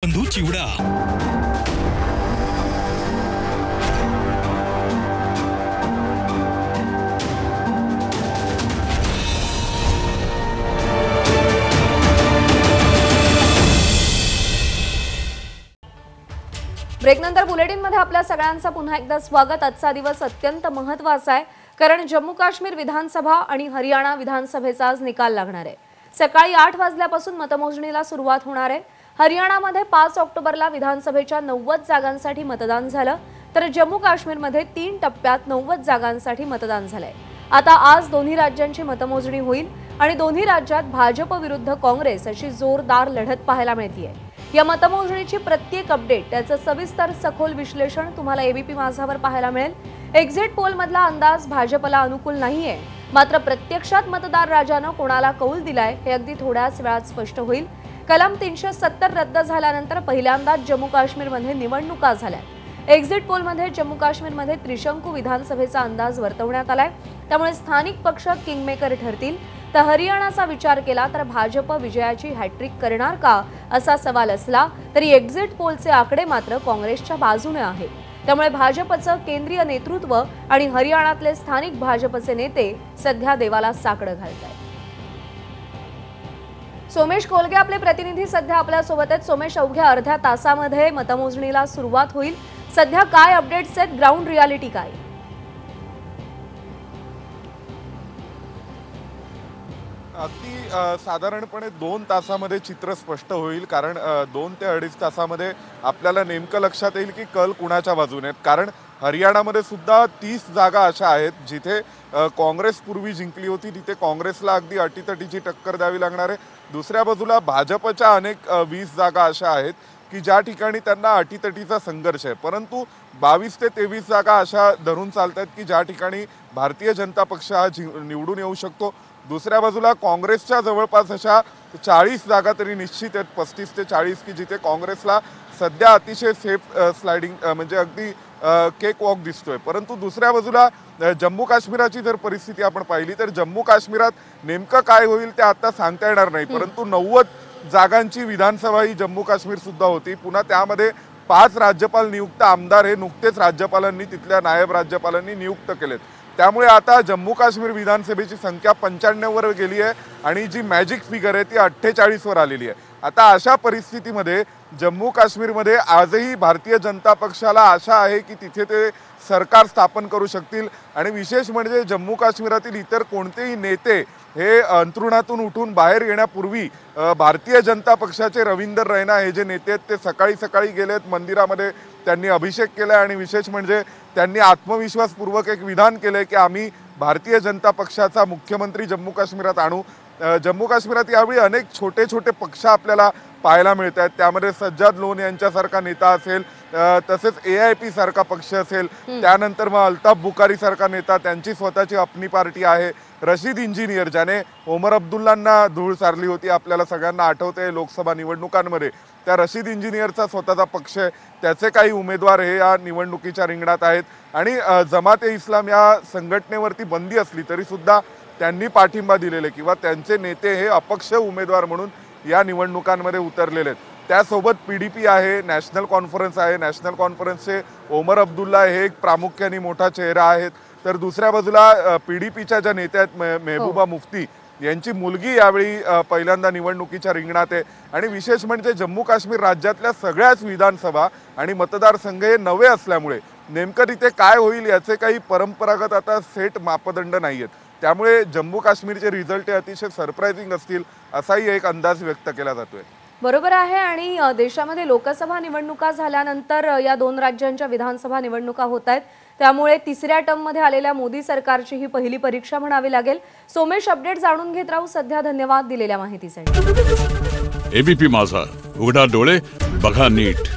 बंधू चिवडा। ब्रेकनंतर बुलेटिनमध्ये आपल्या सगळ्यांचं पुन्हा एकदा स्वागत। आजचा दिवस अत्यंत महत्त्वाचा आहे कारण जम्मू काश्मीर विधानसभा आणि हरियाणा विधानसभेचा आज निकाल लागणार आहे। सकाळी 8 वाजल्यापासून मतमोजणीला सुरुवात होणार आहे। हरियाणामध्ये 5 ऑक्टोबरला विधानसभेच्या 90 जागांसाठी मतदान झालं, तर जम्मू काश्मीरमध्ये 3 टप्प्यात 90 जागांसाठी मतदान झालंय। आता आज दोन्ही राज्यांची मतमोजणी होईल आणि दोन्ही राज्यात भाजप विरुद्ध काँग्रेस अशी जोरदार लढत पाहायला मिळतेय। या मतमोजणीची प्रत्येक अपडेट त्याचं सविस्तर सखोल विश्लेषण तुम्हाला एबीपी माझावर पाहायला मिळेल। एक्झिट पोल मधला अंदाज भाजपला अनुकूल नाहीये, मात्र प्रत्यक्षात मतदार राजानं कोणाला कौल दिलाय हे अगदी थोड्याच वेळात स्पष्ट होईल। कलम 370 रद्द झाल्यानंतर पहिल्यांदाच जम्मू काश्मीरमध्ये निवडणुका झाल्या। एक्झिट पोलमध्ये जम्मू काश्मीरमध्ये त्रिशंकू विधानसभेचा अंदाज वर्तवण्यात आलाय, त्यामुळे स्थानिक पक्ष किंगमेकर ठरतील। तर हरियाणाचा विचार केला तर भाजप विजयाची हॅट्रिक करणार का असा सवाल असला तरी एक्झिट पोलचे आकडे मात्र काँग्रेसच्या बाजूने आहेत, त्यामुळे भाजपचं केंद्रीय नेतृत्व आणि हरियाणातले स्थानिक भाजपचे नेते सध्या देवाला साकडं घालतायत। सोमेश कोलगे आपले प्रतिनिधी सध्या आपल्या सोबत आहेत। सोमेश, अवघ्या अर्ध्या तासामध्ये मतमोजणीला सुरुवात होईल। सध्या काय अपडेट्स आहेत, ग्राउंड रियालिटी काय? अगदी साधारणपणे 2 तासामध्ये चित्र स्पष्ट होईल, कारण 2 ते 2.5 तासामध्ये आपल्याला नेमकं लक्षात येईल की कल कुणाच्या बाजूने आहेत। कारण हरियाणामध्ये सुद्धा 30 जागा अशा आहेत जिथे काँग्रेस पूर्वी जिंकली होती, तिथे काँग्रेसला अगदी अटीतटीची टक्कर द्यावी लागणार आहे। दुसऱ्या बाजूला भाजपच्या अनेक 20 जागा अशा आहेत की ज्या ठिकाणी त्यांना अटीतटीचा संघर्ष आहे, परंतु 22 ते 23 जागा अशा धरून चालतात की ज्या ठिकाणी भारतीय जनता पक्ष हा निवडून येऊ शकतो। दुसऱ्या बाजूला काँग्रेसच्या जवळपास अशा 40 जागा तरी निश्चित आहेत, 35 ते 40, की जिथे काँग्रेसला सध्या अतिशय सेफ स्लाइडिंग म्हणजे अगदी केक वॉक दिसतोय। परंतु दुसऱ्या बाजूला जम्मू काश्मीराची जर परिस्थिती आपण पाहिली तर जम्मू काश्मीरात नेमकं काय होईल ते आता सांगता येणार नाही, परंतु 90 जागांची विधानसभा ही जम्मू काश्मीर सुद्धा होती। पुन्हा त्यामध्ये 5 राज्यपाल नियुक्त आमदार हे नुकतेच राज्यपालांनी तिथल्या नायब राज्यपालांनी नियुक्त केलेत। त्यामुळे आता जम्मू काश्मीर विधानसभेची संख्या 95 वर गेली आहे आणि जी मॅजिक फिगर आहे ती 48 वर आलेली आहे। आता अशा परिस्थितीमध्ये जम्मू काश्मीरमध्ये आजही भारतीय जनता पक्षाला आशा आहे की तिथे ते सरकार स्थापन करू शकतील आणि विशेष म्हणजे जम्मू काश्मीरातील इतर कोणतेही नेते हे अंतरुणातून उठून बाहेर येण्यापूर्वी भारतीय जनता पक्षाचे रविंदर रैना हे जे नेते आहेत ते सकाळी सकाळी गेलेत मंदिरामध्ये, त्यांनी अभिषेक केला आणि विशेष म्हणजे त्यांनी आत्मविश्वासपूर्वक एक विधान केले की आम्ही भारतीय जनता पक्षाचा मुख्यमंत्री जम्मू काश्मीरात आणू। जम्मू काश्मीरात यावेळी अनेक छोटे छोटे पक्ष आपल्याला पाहायला मिळत आहेत, त्यामध्ये सज्जाद लोन यांच्यासारखा नेता असेल, तसेच AIP सारखा पक्ष असेल, त्यानंतर मग अल्ताफ बुखारी सारखा नेता, त्यांची स्वतःची अपनी पार्टी आहे। रशीद इंजिनियर ज्याने ओमर अब्दुल्लांना धूळ सारली होती, आपल्याला सगळ्यांना आठवते लोकसभा निवडणुकांमध्ये, त्या रशीद इंजिनियरचा स्वतःचा पक्ष आहे, त्याचे काही उमेदवार हे या निवडणुकीच्या रिंगणात आहेत। आणि जमाते इस्लाम या संघटनेवरती बंदी असली तरी सुद्धा त्यांनी पाठिंबा दिलेले किंवा त्यांचे नेते हे अपक्ष उमेदवार म्हणून या निवडणुकांमध्ये उतरलेले आहेत। त्यासोबत PDP आहे, नॅशनल कॉन्फरन्स आहे, नॅशनल कॉन्फरन्सचे ओमर अब्दुल्ला हे एक प्रामुख्याने मोठा चेहरा आहेत। तर दुसऱ्या बाजूला PDPच्या ज्या नेत्या आहेत मेहबूबा मुफ्ती यांची मुलगी यावेळी पहिल्यांदा निवडणुकीच्या रिंगणात आहे। आणि विशेष म्हणजे जम्मू काश्मीर राज्यातल्या सगळ्याच विधानसभा आणि मतदारसंघ हे नवे असल्यामुळे नेमकं तिथे काय होईल याचे काही परंपरागत आता सेट मापदंड नाही आहेत, त्यामुळे जम्मू काश्मीरचे रिझल्ट हे अतिशय सरप्राइझिंग असतील असाही एक अंदाज व्यक्त केला जातोय। बरोबर आहे। आणि देशामध्ये लोकसभा निवडणुका झाल्यानंतर या 2 राज्यांच्या विधानसभा निवडणुका होत आहेत, त्यामुळे तिसऱ्या टर्ममध्ये आलेल्या मोदी सरकारची ही पहिली परीक्षा म्हणावी लागेल। सोमेश, अपडेट जाणून घेत राहू सध्या। धन्यवाद दिलेल्या माहितीसाठी। एबीपी माझा, उघडा डोळे बघा नीट।